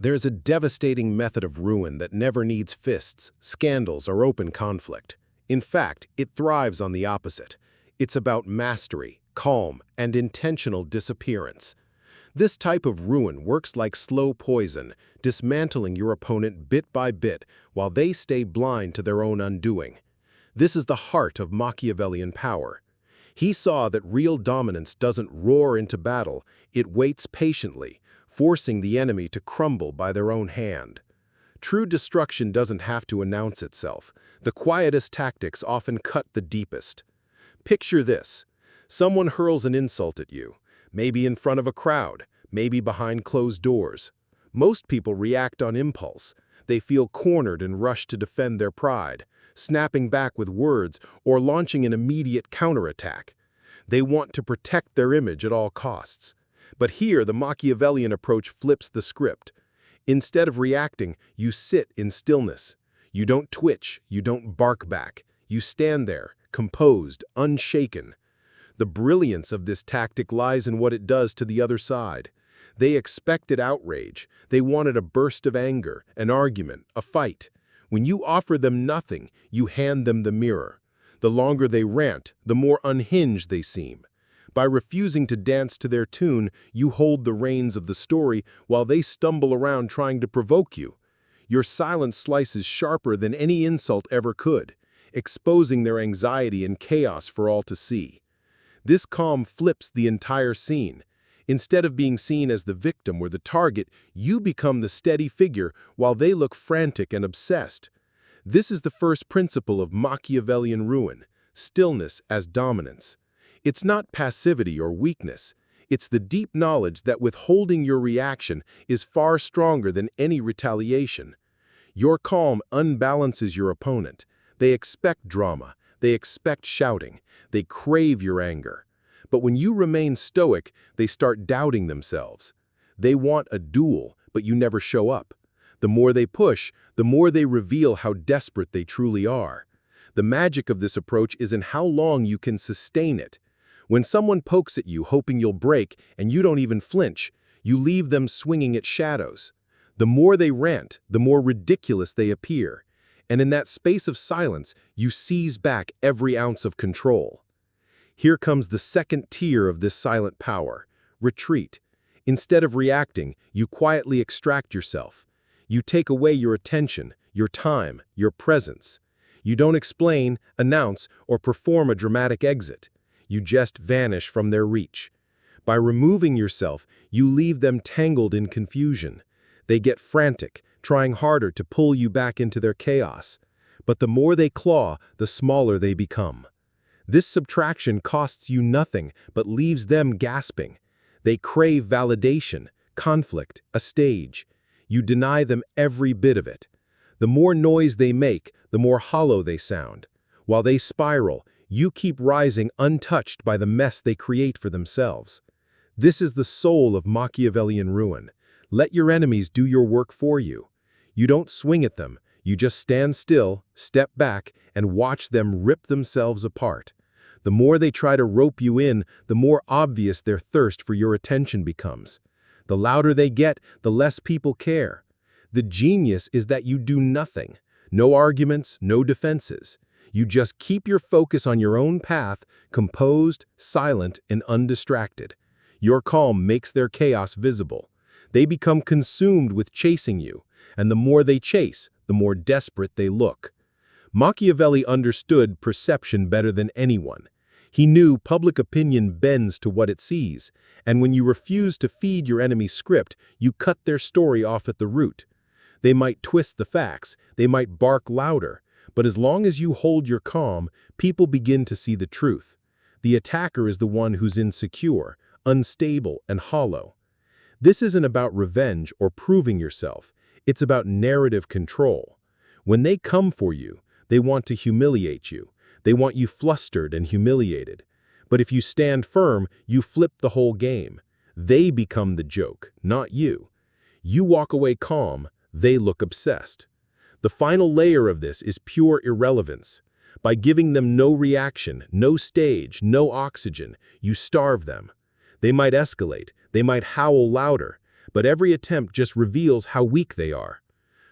There's a devastating method of ruin that never needs fists, scandals, or open conflict. In fact, it thrives on the opposite. It's about mastery, calm, and intentional disappearance. This type of ruin works like slow poison, dismantling your opponent bit by bit while they stay blind to their own undoing. This is the heart of Machiavellian power. He saw that real dominance doesn't roar into battle, it waits patiently, forcing the enemy to crumble by their own hand. True destruction doesn't have to announce itself. The quietest tactics often cut the deepest. Picture this. Someone hurls an insult at you, maybe in front of a crowd, maybe behind closed doors. Most people react on impulse. They feel cornered and rush to defend their pride, snapping back with words or launching an immediate counterattack. They want to protect their image at all costs. But here, the Machiavellian approach flips the script. Instead of reacting, you sit in stillness. You don't twitch, you don't bark back. You stand there, composed, unshaken. The brilliance of this tactic lies in what it does to the other side. They expected outrage. They wanted a burst of anger, an argument, a fight. When you offer them nothing, you hand them the mirror. The longer they rant, the more unhinged they seem. By refusing to dance to their tune, you hold the reins of the story while they stumble around trying to provoke you. Your silence slices sharper than any insult ever could, exposing their anxiety and chaos for all to see. This calm flips the entire scene. Instead of being seen as the victim or the target, you become the steady figure while they look frantic and obsessed. This is the first principle of Machiavellian ruin, stillness as dominance. It's not passivity or weakness. It's the deep knowledge that withholding your reaction is far stronger than any retaliation. Your calm unbalances your opponent. They expect drama. They expect shouting. They crave your anger. But when you remain stoic, they start doubting themselves. They want a duel, but you never show up. The more they push, the more they reveal how desperate they truly are. The magic of this approach is in how long you can sustain it. When someone pokes at you hoping you'll break and you don't even flinch, you leave them swinging at shadows. The more they rant, the more ridiculous they appear. And in that space of silence, you seize back every ounce of control. Here comes the second tier of this silent power, retreat. Instead of reacting, you quietly extract yourself. You take away your attention, your time, your presence. You don't explain, announce, or perform a dramatic exit. You just vanish from their reach. By removing yourself, you leave them tangled in confusion. They get frantic, trying harder to pull you back into their chaos. But the more they claw, the smaller they become. This subtraction costs you nothing, but leaves them gasping. They crave validation, conflict, a stage. You deny them every bit of it. The more noise they make, the more hollow they sound. While they spiral, you keep rising untouched by the mess they create for themselves. This is the soul of Machiavellian ruin. Let your enemies do your work for you. You don't swing at them. You just stand still, step back, and watch them rip themselves apart. The more they try to rope you in, the more obvious their thirst for your attention becomes. The louder they get, the less people care. The genius is that you do nothing. No arguments, no defenses. You just keep your focus on your own path, composed, silent, and undistracted. Your calm makes their chaos visible. They become consumed with chasing you, and the more they chase, the more desperate they look. Machiavelli understood perception better than anyone. He knew public opinion bends to what it sees, and when you refuse to feed your enemy's script, you cut their story off at the root. They might twist the facts, they might bark louder, but as long as you hold your calm, people begin to see the truth. The attacker is the one who's insecure, unstable, and hollow. This isn't about revenge or proving yourself. It's about narrative control. When they come for you, they want to humiliate you. They want you flustered and humiliated. But if you stand firm, you flip the whole game. They become the joke, not you. You walk away calm, they look obsessed. The final layer of this is pure irrelevance. By giving them no reaction, no stage, no oxygen, you starve them. They might escalate, they might howl louder, but every attempt just reveals how weak they are.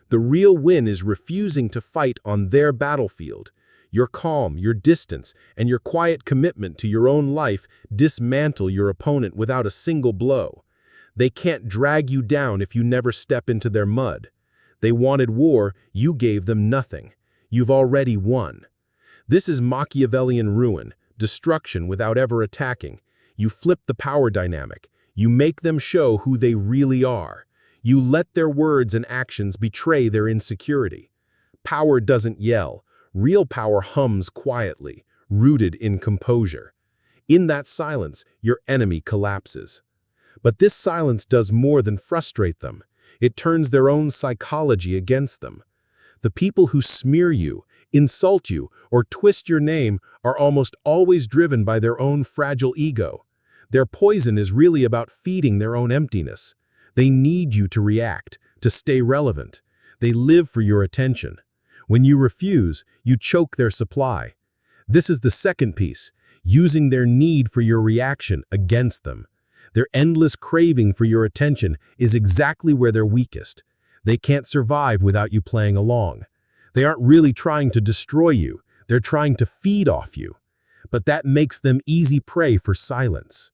The real win is refusing to fight on their battlefield. Your calm, your distance, and your quiet commitment to your own life dismantle your opponent without a single blow. They can't drag you down if you never step into their mud. They wanted war, you gave them nothing. You've already won. This is Machiavellian ruin, destruction without ever attacking. You flip the power dynamic. You make them show who they really are. You let their words and actions betray their insecurity. Power doesn't yell. Real power hums quietly, rooted in composure. In that silence, your enemy collapses. But this silence does more than frustrate them. It turns their own psychology against them. The people who smear you, insult you, or twist your name are almost always driven by their own fragile ego. Their poison is really about feeding their own emptiness. They need you to react, to stay relevant. They live for your attention. When you refuse, you choke their supply. This is the second piece, using their need for your reaction against them. Their endless craving for your attention is exactly where they're weakest. They can't survive without you playing along. They aren't really trying to destroy you, they're trying to feed off you. But that makes them easy prey for silence.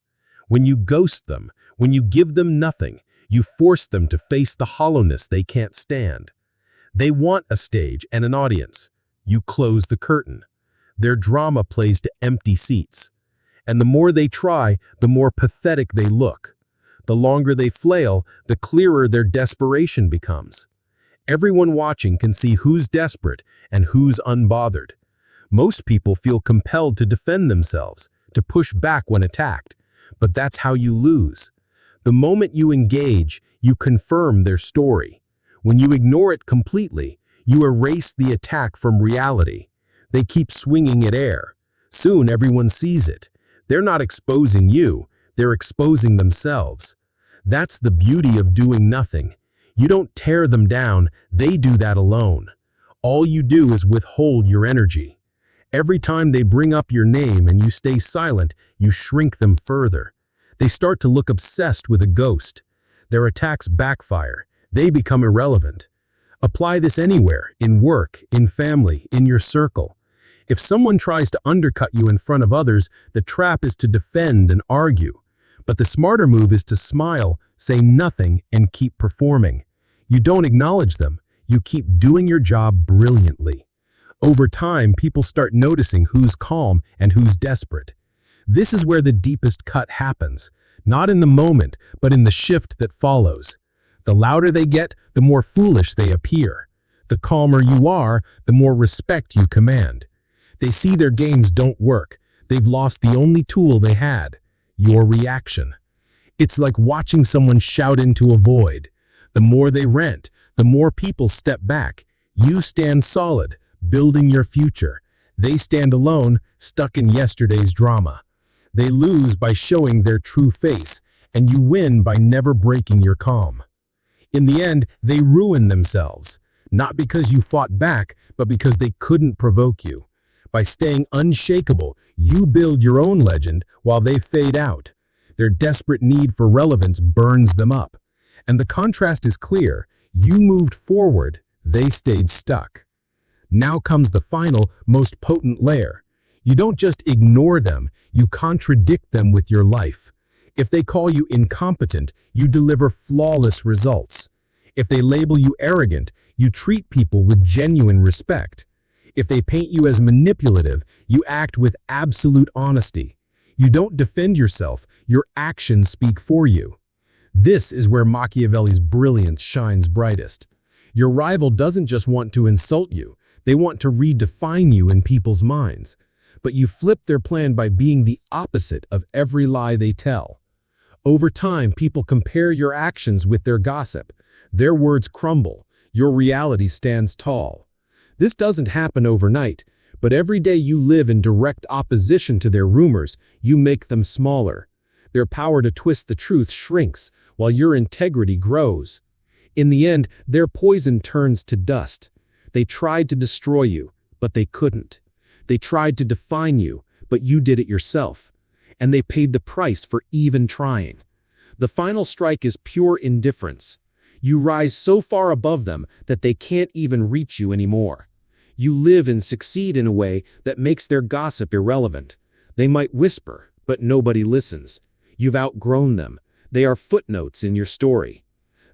When you ghost them, when you give them nothing, you force them to face the hollowness they can't stand. They want a stage and an audience. You close the curtain. Their drama plays to empty seats. And the more they try, the more pathetic they look. The longer they flail, the clearer their desperation becomes. Everyone watching can see who's desperate and who's unbothered. Most people feel compelled to defend themselves, to push back when attacked. But that's how you lose. The moment you engage, you confirm their story. When you ignore it completely, you erase the attack from reality. They keep swinging at air. Soon everyone sees it. They're not exposing you, they're exposing themselves. That's the beauty of doing nothing. You don't tear them down, they do that alone. All you do is withhold your energy. Every time they bring up your name and you stay silent, you shrink them further. They start to look obsessed with a ghost. Their attacks backfire. They become irrelevant. Apply this anywhere, in work, in family, in your circle. If someone tries to undercut you in front of others, the trap is to defend and argue. But the smarter move is to smile, say nothing, and keep performing. You don't acknowledge them. You keep doing your job brilliantly. Over time, people start noticing who's calm and who's desperate. This is where the deepest cut happens, not in the moment, but in the shift that follows. The louder they get, the more foolish they appear. The calmer you are, the more respect you command. They see their games don't work. They've lost the only tool they had, your reaction. It's like watching someone shout into a void. The more they rant, the more people step back. You stand solid, building your future. They stand alone, stuck in yesterday's drama. They lose by showing their true face, and you win by never breaking your calm. In the end, they ruin themselves, not because you fought back, but because they couldn't provoke you. By staying unshakable, you build your own legend while they fade out. Their desperate need for relevance burns them up. And the contrast is clear. You moved forward, they stayed stuck. Now comes the final, most potent layer. You don't just ignore them, you contradict them with your life. If they call you incompetent, you deliver flawless results. If they label you arrogant, you treat people with genuine respect. If they paint you as manipulative, you act with absolute honesty. You don't defend yourself, your actions speak for you. This is where Machiavelli's brilliance shines brightest. Your rival doesn't just want to insult you, they want to redefine you in people's minds. But you flip their plan by being the opposite of every lie they tell. Over time, people compare your actions with their gossip. Their words crumble, your reality stands tall. This doesn't happen overnight, but every day you live in direct opposition to their rumors, you make them smaller. Their power to twist the truth shrinks, while your integrity grows. In the end, their poison turns to dust. They tried to destroy you, but they couldn't. They tried to define you, but you did it yourself. And they paid the price for even trying. The final strike is pure indifference. You rise so far above them that they can't even reach you anymore. You live and succeed in a way that makes their gossip irrelevant. They might whisper, but nobody listens. You've outgrown them. They are footnotes in your story.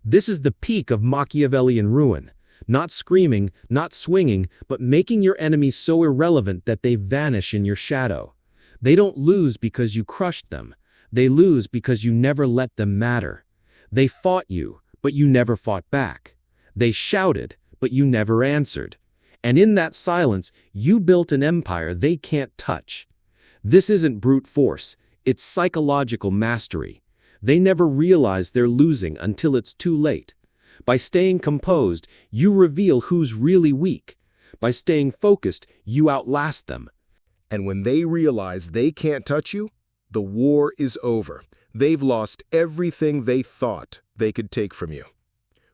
This is the peak of Machiavellian ruin. Not screaming, not swinging, but making your enemies so irrelevant that they vanish in your shadow. They don't lose because you crushed them. They lose because you never let them matter. They fought you, but you never fought back. They shouted, but you never answered. And in that silence, you built an empire they can't touch. This isn't brute force, it's psychological mastery. They never realize they're losing until it's too late. By staying composed, you reveal who's really weak. By staying focused, you outlast them. And when they realize they can't touch you, the war is over. They've lost everything they thought they could take from you.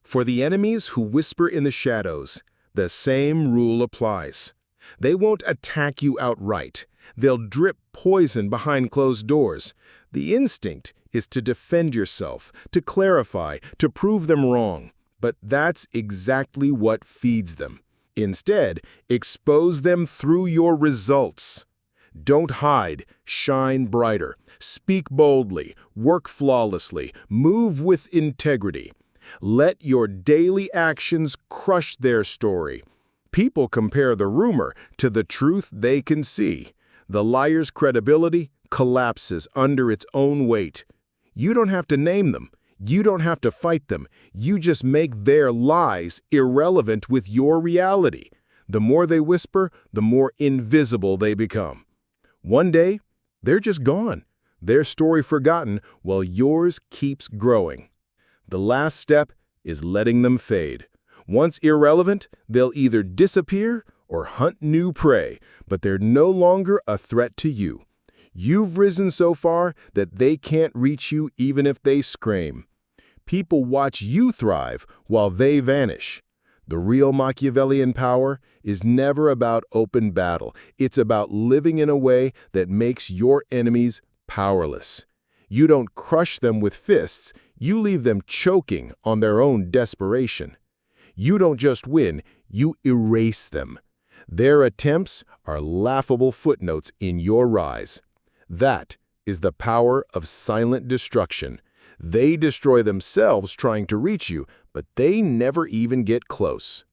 For the enemies who whisper in the shadows, the same rule applies. They won't attack you outright. They'll drip poison behind closed doors. The instinct is to defend yourself, to clarify, to prove them wrong. But that's exactly what feeds them. Instead, expose them through your results. Don't hide, shine brighter. Speak boldly, work flawlessly, move with integrity. Let your daily actions crush their story. People compare the rumor to the truth they can see. The liar's credibility collapses under its own weight. You don't have to name them. You don't have to fight them. You just make their lies irrelevant with your reality. The more they whisper, the more invisible they become. One day, they're just gone. Their story forgotten while yours keeps growing. The last step is letting them fade. Once irrelevant, they'll either disappear or hunt new prey, but they're no longer a threat to you. You've risen so far that they can't reach you even if they scream. People watch you thrive while they vanish. The real Machiavellian power is never about open battle. It's about living in a way that makes your enemies powerless. You don't crush them with fists, you leave them choking on their own desperation. You don't just win, you erase them. Their attempts are laughable footnotes in your rise. That is the power of silent destruction. They destroy themselves trying to reach you, but they never even get close.